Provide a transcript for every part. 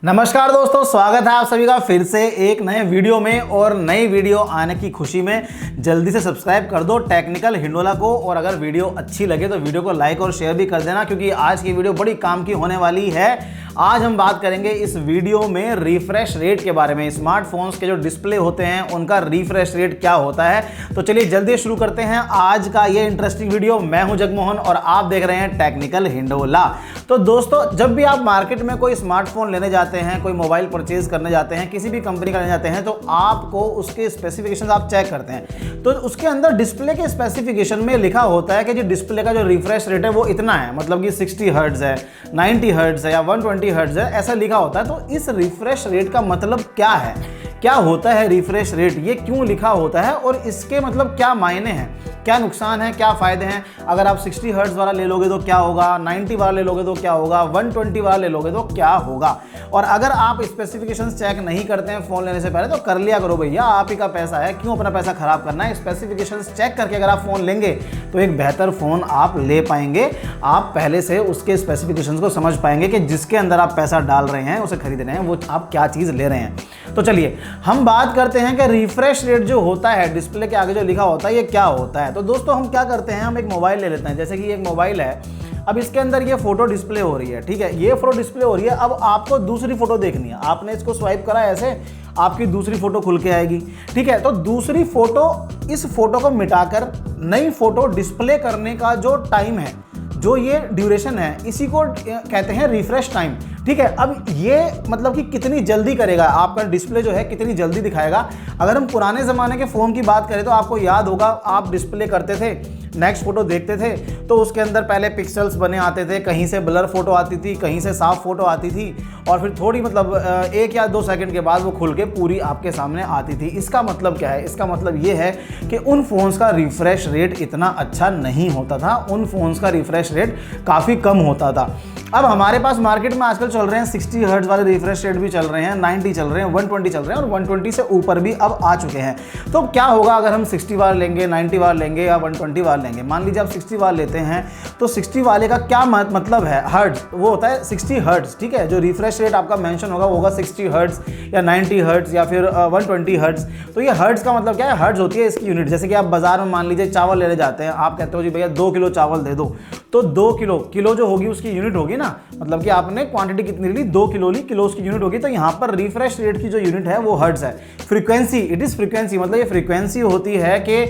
नमस्कार दोस्तों, स्वागत है आप सभी का फिर से एक नए वीडियो में। और नई वीडियो आने की खुशी में जल्दी से सब्सक्राइब कर दो टेक्निकल हिंडोला को। और अगर वीडियो अच्छी लगे तो वीडियो को लाइक और शेयर भी कर देना, क्योंकि आज की वीडियो बड़ी काम की होने वाली है। आज हम बात करेंगे इस वीडियो में रिफ्रेश रेट के बारे में। स्मार्टफोन्स के जो डिस्प्ले होते हैं उनका रिफ्रेश रेट क्या होता है। तो चलिए जल्दी शुरू करते हैं आज का ये इंटरेस्टिंग वीडियो। मैं हूं जगमोहन और आप देख रहे हैं टेक्निकल हिंडोला। तो दोस्तों, जब भी आप मार्केट में कोई स्मार्टफोन लेने जाते हैं, कोई मोबाइल परचेज करने जाते हैं, किसी भी कंपनी का लेने जाते हैं, तो आपको उसके स्पेसिफिकेशन आप चेक करते हैं। तो उसके अंदर डिस्प्ले के स्पेसिफिकेशन में लिखा होता है कि जो डिस्प्ले का जो रिफ्रेश रेट है वो इतना है, मतलब कि 60 हर्ट्ज है, 90 हर्ट्ज है या 120 हर्ट्ज है, ऐसा लिखा होता है। तो इस रिफ्रेश रेट का मतलब क्या है, क्या होता है रिफ्रेश रेट, ये क्यों लिखा होता है और इसके मतलब क्या मायने हैं, क्या नुकसान है, क्या फ़ायदे हैं। अगर आप 60 हर्ट्ज वाला ले लोगे तो क्या होगा, 90 वाला ले लोगे तो क्या होगा, 120 वाला ले लोगे तो क्या होगा। और अगर आप स्पेसिफिकेशंस चेक नहीं करते हैं फ़ोन लेने से पहले तो कर लिया करो भैया, आप ही का पैसा है, क्यों अपना पैसा ख़राब करना है। स्पेसिफिकेशंस चेक करके अगर आप फ़ोन लेंगे तो एक बेहतर फ़ोन आप ले पाएंगे। आप पहले से उसके स्पेसिफिकेशंस को समझ पाएंगे कि जिसके अंदर आप पैसा डाल रहे हैं, उसे खरीद रहे हैं, वो आप क्या चीज़ ले रहे हैं। तो चलिए हम बात करते हैं कि रिफ्रेश रेट जो होता है, डिस्प्ले के आगे जो लिखा होता है, ये क्या होता है। तो दोस्तों हम क्या करते हैं, हम एक मोबाइल ले लेते हैं। जैसे कि एक मोबाइल है, अब इसके अंदर ये फोटो डिस्प्ले हो रही है, ठीक है, ये फोटो डिस्प्ले हो रही है। अब आपको दूसरी फोटो देखनी है, आपने इसको स्वाइप करा ऐसे, आपकी दूसरी फोटो खुल के आएगी, ठीक है। तो दूसरी फोटो, इस फोटो को मिटाकर नई फोटो डिस्प्ले करने का जो टाइम है, जो ये ड्यूरेशन है, इसी को कहते हैं रिफ्रेश टाइम, ठीक है। अब ये मतलब कि कितनी जल्दी करेगा आपका डिस्प्ले जो है, कितनी जल्दी दिखाएगा। अगर हम पुराने ज़माने के फ़ोन की बात करें तो आपको याद होगा, आप डिस्प्ले करते थे, नेक्स्ट फोटो देखते थे तो उसके अंदर पहले पिक्सेल्स बने आते थे, कहीं से ब्लर फोटो आती थी, कहीं से साफ फोटो आती थी, और फिर थोड़ी मतलब 1 या 2 सेकंड के बाद वो खुल के पूरी आपके सामने आती थी। इसका मतलब क्या है, इसका मतलब ये है कि उन फ़ोन्स का रिफ्रेश रेट इतना अच्छा नहीं होता था, उन फ़ोन्स का रिफ्रेश रेट काफ़ी कम होता था। अब हमारे पास मार्केट में आजकल चल रहे हैं 60 हर्ट्ज वाले रिफ्रेश रेट भी चल रहे हैं, 90 चल रहे हैं, 120 चल रहे हैं और 120 से ऊपर भी अब आ चुके हैं। तो क्या होगा अगर हम 60 वार लेंगे, 90 वार लेंगे या 120 वार लेंगे। मान लीजिए आप 60 वार लेते हैं तो 60 वाले का क्या मतलब है, हर्ट्ज, वो होता है 60 हर्ट्ज, ठीक है। जो रिफ्रेश रेट आपका मेंशन होगा वो होगा 60 हर्ट्ज या 90 हर्ट्ज या फिर 120 हर्ट्ज। तो ये हर्ट्ज का मतलब क्या है, हर्ट्ज होती है इसकी यूनिट। जैसे कि आप बाजार में मान लीजिए चावल लेने जाते हैं, आप कहते हो जी भैया 2 किलो चावल दे दो, तो 2 किलो, किलो जो होगी उसकी यूनिट होगी ना, मतलब कि आपने क्वांटिटी कितनी ली, 2 किलो ली, किलो उसकी यूनिट होगी। तो यहाँ पर रिफ्रेश रेट की जो यूनिट है वो हर्ट्ज है। फ्रीक्वेंसी, इट इज़ फ्रीक्वेंसी, मतलब ये फ्रीक्वेंसी होती है कि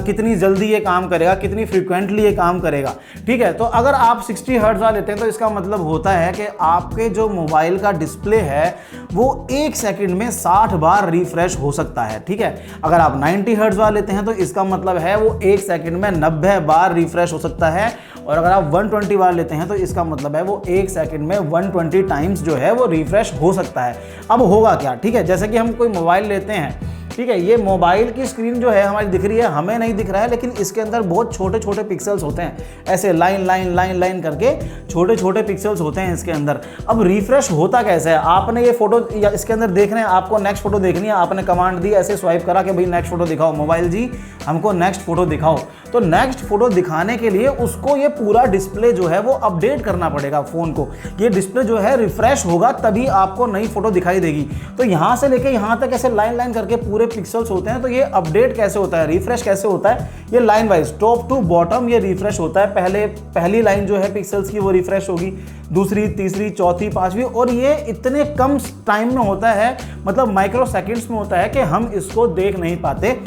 कितनी जल्दी ये काम करेगा, कितनी फ्रीक्वेंटली ये काम करेगा, ठीक है। तो अगर आप 60 हर्ट्ज वाला लेते हैं तो इसका मतलब होता है कि आपके जो मोबाइल का डिस्प्ले है वो 1 सेकंड में 60 बार रिफ्रेश हो सकता है, ठीक है। अगर आप 90 हर्ट्ज वाला लेते हैं तो इसका मतलब है वो 1 सेकंड में 90 बार रिफ्रेश हो सकता है। और अगर आप 120 वाला लेते हैं तो इसका मतलब है वो 1 सेकंड में 120 टाइम्स जो है वो रिफ्रेश हो सकता है। अब होगा क्या, ठीक है, जैसे कि हम कोई मोबाइल लेते हैं, ठीक है, ये मोबाइल की स्क्रीन जो है हमारी दिख रही है, हमें नहीं दिख रहा है, लेकिन इसके अंदर बहुत छोटे छोटे पिक्सेल्स होते हैं, ऐसे लाइन लाइन लाइन लाइन करके छोटे छोटे पिक्सेल्स होते हैं इसके अंदर। अब रिफ्रेश होता कैसे है, आपने ये फोटो या इसके अंदर देख रहे हैं, आपको नेक्स्ट फोटो देखनी है, आपने कमांड दी, ऐसे स्वाइप करा कि भाई नेक्स्ट फोटो दिखाओ, मोबाइल जी हमको नेक्स्ट फोटो दिखाओ। तो नेक्स्ट फोटो दिखाने के लिए उसको ये पूरा डिस्प्ले जो है वो अपडेट करना पड़ेगा फ़ोन को। ये डिस्प्ले जो है रिफ्रेश होगा तभी आपको नई फोटो दिखाई देगी। तो यहाँ से लेके यहाँ तक ऐसे लाइन लाइन करके पूरे पिक्सेल्स होते हैं। तो ये अपडेट कैसे होता है, रिफ्रेश कैसे होता है, ये line wise top to bottom ये रिफ्रेश होता है। पहली लाइन जो है पिक्सेल्स की वो रिफ्रेश होगी, दूसरी, तीसरी, चौथी, पांचवी, और ये इतने कम टाइम में होता है, मतलब माइक्रो सेकंड्स में होता है कि हम इसको देख नहीं पाते।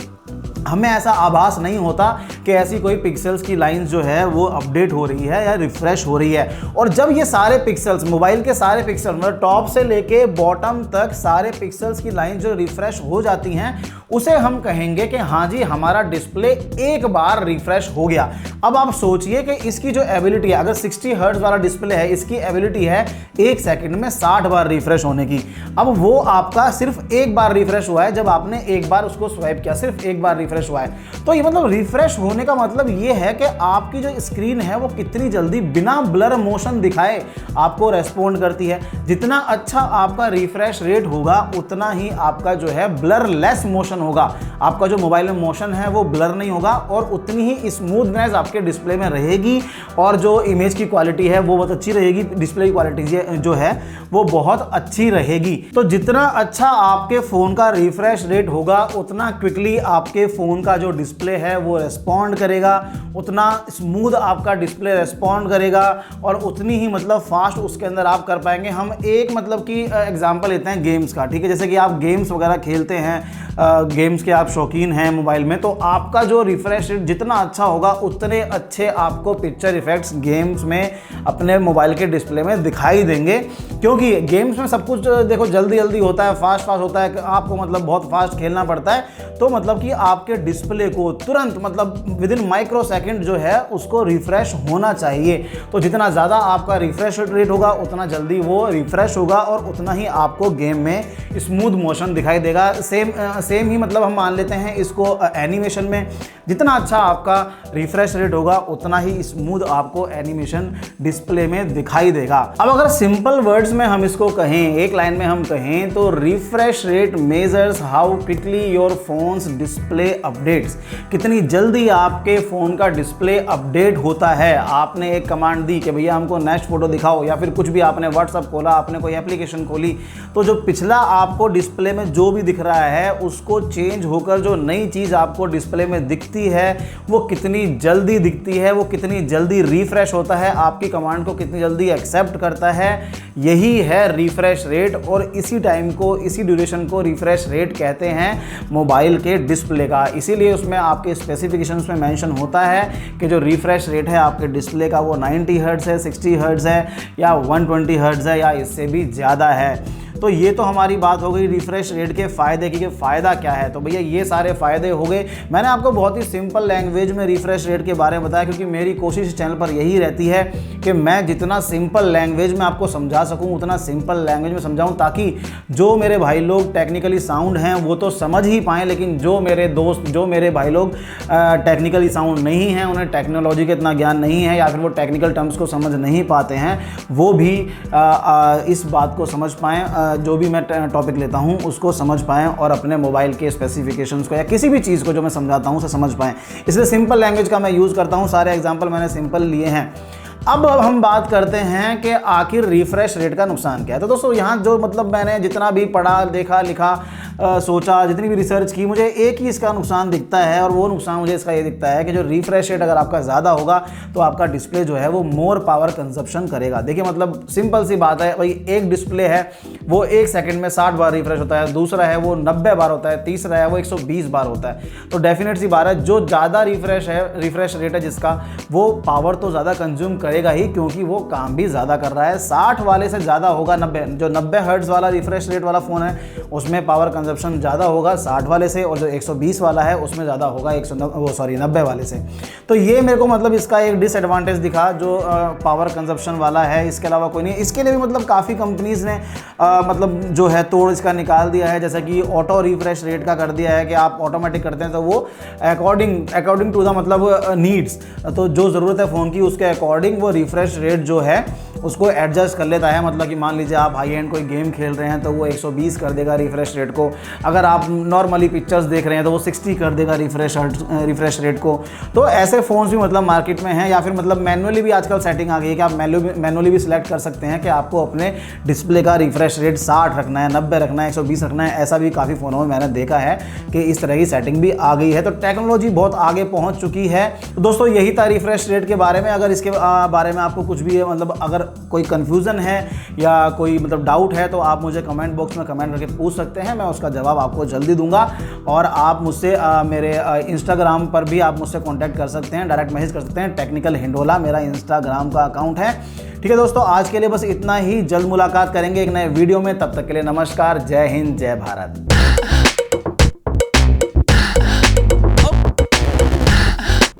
हमें ऐसा आभास नहीं होता कि ऐसी कोई पिक्सेल्स की लाइंस जो है वो अपडेट हो रही है या रिफ्रेश हो रही है। और जब ये सारे पिक्सेल्स, मोबाइल के सारे पिक्सल, मतलब टॉप से लेके बॉटम तक सारे पिक्सेल्स की लाइन जो रिफ्रेश हो जाती हैं, उसे हम कहेंगे कि हाँ जी हमारा डिस्प्ले एक बार रिफ्रेश हो गया। अब आप सोचिए कि इसकी जो एबिलिटी है, अगर 60 हर्ट्ज वाला डिस्प्ले है, इसकी एबिलिटी है 1 सेकंड में 60 बार रिफ्रेश होने की। अब वो आपका सिर्फ एक बार रिफ्रेश हुआ है, जब आपने एक बार उसको स्वाइप किया, सिर्फ एक बार रिफ्रेश हुआ है। तो ये मतलब रिफ्रेश होने होने का मतलब ये है कि आपकी जो स्क्रीन है वो कितनी जल्दी बिना ब्लर मोशन दिखाए आपको रेस्पॉन्ड करती है। जितना अच्छा आपका रिफ्रेश रेट होगा उतना ही आपका जो है ब्लर लेस मोशन होगा, आपका जो मोबाइल में मोशन है वो ब्लर नहीं होगा और उतनी ही स्मूथनेस आपके डिस्प्ले में रहेगी और जो इमेज की क्वालिटी है वो बहुत अच्छी रहेगी, डिस्प्ले की क्वालिटी जो है वो बहुत अच्छी रहेगी। तो जितना अच्छा आपके फ़ोन का रिफ्रेश रेट होगा उतना क्विकली आपके फ़ोन का जो डिस्प्ले है वो रेस्पॉन्ड करेगा, उतना स्मूथ आपका डिस्प्ले रेस्पॉन्ड करेगा और उतनी ही मतलब फास्ट उसके अंदर आप कर पाएंगे। हम एक मतलब कि एग्जांपल लेते हैं गेम्स का, ठीक है, जैसे कि आप गेम्स वगैरह खेलते हैं, गेम्स के आप शौकीन हैं मोबाइल में, तो आपका जो रिफ्रेश रेट जितना अच्छा होगा उतने अच्छे आपको पिक्चर इफेक्ट्स गेम्स में अपने मोबाइल के डिस्प्ले में दिखाई देंगे। क्योंकि गेम्स में सब कुछ देखो जल्दी जल्दी होता है, फास्ट होता है, आपको मतलब बहुत फास्ट खेलना पड़ता है, तो मतलब कि आपके डिस्प्ले को तुरंत मतलब विद इन माइक्रो सेकेंड जो है उसको रिफ्रेश होना चाहिए। तो जितना ज़्यादा आपका रिफ्रेश रेट होगा उतना जल्दी वो रिफ्रेश होगा और उतना ही आपको गेम में स्मूथ मोशन दिखाई देगा। सेम ही मतलब हम मान लेते हैं इसको एनिमेशन में, जितना अच्छा आपका रिफ्रेश रेट होगा उतना ही स्मूथ आपको एनिमेशन डिस्प्ले में दिखाई देगा। अब अगर सिंपल वर्ड्स में हम इसको कहें, एक लाइन में हम कहें, तो refresh rate measures how quickly your phones display updates, कितनी जल्दी आपके फ़ोन का डिस्प्ले अपडेट होता है। आपने एक कमांड दी कि भैया हमको नेक्स्ट फोटो दिखाओ, या फिर कुछ भी आपने व्हाट्सअप खोला, आपने कोई एप्लीकेशन खोली, तो जो पिछला आपको डिस्प्ले में जो भी दिख रहा है उसको चेंज होकर जो नई चीज़ आपको डिस्प्ले में दिखती है वो कितनी जल्दी दिखती है, वो कितनी जल्दी रिफ्रेश होता है, आपकी कमांड को कितनी जल्दी एक्सेप्ट करता है, यही है रिफ्रेश रेट। और इसी टाइम को, इसी ड्यूरेशन को रिफ्रेश रेट कहते हैं मोबाइल के डिस्प्ले का। इसीलिए उसमें आपके स्पेसिफिकेशंस में मेंशन होता है कि जो रिफ्रेश रेट है आपके डिस्प्ले का वो 90 हर्ट्ज़ है, 60 हर्ट्ज़ है या 120 हर्ट्ज़ है या इससे भी ज़्यादा है। तो ये तो हमारी बात हो गई रिफ्रेश रेट के फ़ायदे की, कि फ़ायदा क्या है। तो भैया ये सारे फ़ायदे हो गए। मैंने आपको बहुत ही सिंपल लैंग्वेज में रिफ्रेश रेट के बारे में बताया, क्योंकि मेरी कोशिश इस चैनल पर यही रहती है कि मैं जितना सिंपल लैंग्वेज में आपको समझा सकूं उतना सिंपल लैंग्वेज में समझाऊं, ताकि जो मेरे भाई लोग टेक्निकली साउंड हैं वो तो समझ ही पाएँ, लेकिन जो मेरे दोस्त, जो मेरे भाई लोग टेक्निकली साउंड नहीं हैं, उन्हें टेक्नोलॉजी का इतना ज्ञान नहीं है या फिर वो टेक्निकल टर्म्स को समझ नहीं पाते हैं, वो भी इस बात को समझ पाएँ, जो भी मैं टॉपिक लेता हूं उसको समझ पाएँ और अपने मोबाइल के स्पेसिफिकेशंस को या किसी भी चीज़ को जो मैं समझाता हूं उसे समझ पाएँ। इसलिए सिंपल लैंग्वेज का मैं यूज़ करता हूं। सारे एग्जांपल मैंने सिंपल लिए हैं। अब हम बात करते हैं कि आखिर रिफ्रेश रेट का नुकसान क्या है। तो दोस्तों यहाँ जो मतलब मैंने जितना भी पढ़ा, देखा, लिखा, सोचा, जितनी भी रिसर्च की, मुझे एक ही इसका नुकसान दिखता है और वो नुकसान मुझे इसका ये दिखता है कि जो रिफ्रेश रेट अगर आपका ज़्यादा होगा तो आपका डिस्प्ले जो है वो मोर पावर कंजप्शन करेगा। देखिए मतलब सिंपल सी बात है भाई, एक डिस्प्ले है वो 1 सेकंड में 60 बार रिफ्रेश होता है, दूसरा है वो 90 बार होता है, तीसरा है वो 120 बार होता है। तो डेफिनेट सी बात है जो ज़्यादा रिफ्रेश रेट है जिसका, वो पावर तो ज़्यादा कंज्यूम करेगा ही, क्योंकि वो काम भी ज़्यादा कर रहा है। 60 वाले से ज़्यादा होगा 90, जो 90 हर्ट्ज़ वाला रिफ्रेश रेट वाला फ़ोन है उसमें पावर कंजप्शन ज़्यादा होगा 60 वाले से, और जो 120 वाला है उसमें ज़्यादा होगा 90 वाले से। तो ये मेरे को मतलब इसका एक डिसएडवांटेज दिखा जो पावर कंजप्शन वाला है। इसके अलावा कोई नहीं। इसके लिए भी मतलब काफ़ी कंपनीज़ ने मतलब जो है तोड़ इसका निकाल दिया है, जैसे कि ऑटो रिफ्रेश रेट का कर दिया है कि आप ऑटोमेटिक करते हैं तो वो अकॉर्डिंग टू द मतलब नीड्स, तो जो ज़रूरत है फ़ोन की उसके अकॉर्डिंग वो रिफ्रेश रेट जो है उसको एडजस्ट कर लेता है। मतलब कि मान लीजिए आप हाई एंड कोई गेम खेल रहे हैं तो वो 120 कर देगा रिफ्रेश रेट को, अगर आप नॉर्मली पिक्चर्स देख रहे हैं तो वो 60 कर देगा रिफ्रेश रेट को। तो ऐसे फ़ोन्स भी मतलब मार्केट में हैं, या फिर मतलब मैनुअली भी आजकल सेटिंग आ गई है कि आप मैनुअली भी सिलेक्ट कर सकते हैं कि आपको अपने डिस्प्ले का रिफ्रेश रेट 60 रखना है, 90 रखना है, 120 रखना है। ऐसा भी काफ़ी फ़ोनों में मैंने देखा है कि इस तरह की सेटिंग भी आ गई है। तो टेक्नोलॉजी बहुत आगे पहुँच चुकी है। तो दोस्तों यही था रिफ्रेश रेट के बारे में। अगर इसके बारे में आपको कुछ भी मतलब अगर कोई कन्फ्यूज़न है या कोई मतलब डाउट है तो आप मुझे कमेंट बॉक्स में कमेंट करके पूछ सकते हैं, मैं उसका जवाब आपको जल्दी दूंगा। और आप मुझसे मेरे इंस्टाग्राम पर भी आप मुझसे कांटेक्ट कर सकते हैं, डायरेक्ट मैसेज कर सकते हैं। टेक्निकल हिंडोला मेरा इंस्टाग्राम का अकाउंट है। ठीक है दोस्तों, आज के लिए बस इतना ही। जल्द मुलाकात करेंगे एक नए वीडियो में, तब तक के लिए नमस्कार, जय हिंद, जय भारत।